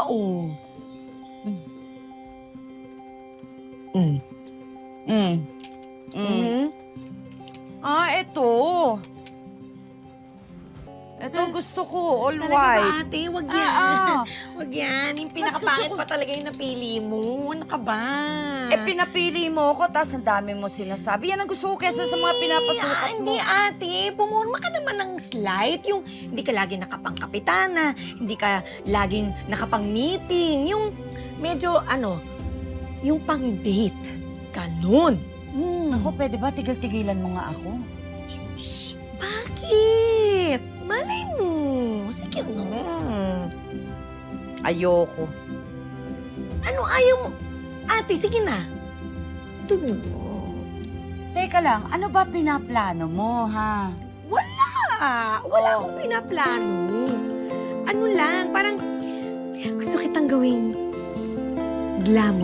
oh. Ito. Ito gusto ko, all Talaga white. ba, ate? Wag yan. Wag yan. Yung pinakapangit pa talaga yung napili mo. Ano ka ba? Pinapili mo ko, tas ang dami mo sinasabi. Yan ang gusto ko kesa sa mga pinapasukat mo. Hindi, ate. Pumurma ka naman ng slight. Yung hindi ka laging nakapangkapitana, hindi ka laging nakapang-meeting. Yung medyo, yung pang-date. Ganun. Ako, pwede ba tigil-tigilan mo nga ako? Bakit? Malay mo. Sige na. Ayoko. Ano ayaw mo? Ate, sige na. Tuloy mo. Teka lang, ano ba pinaplano mo, ha? Wala akong pinaplano. Ano lang, parang gusto kitang gawing glamour.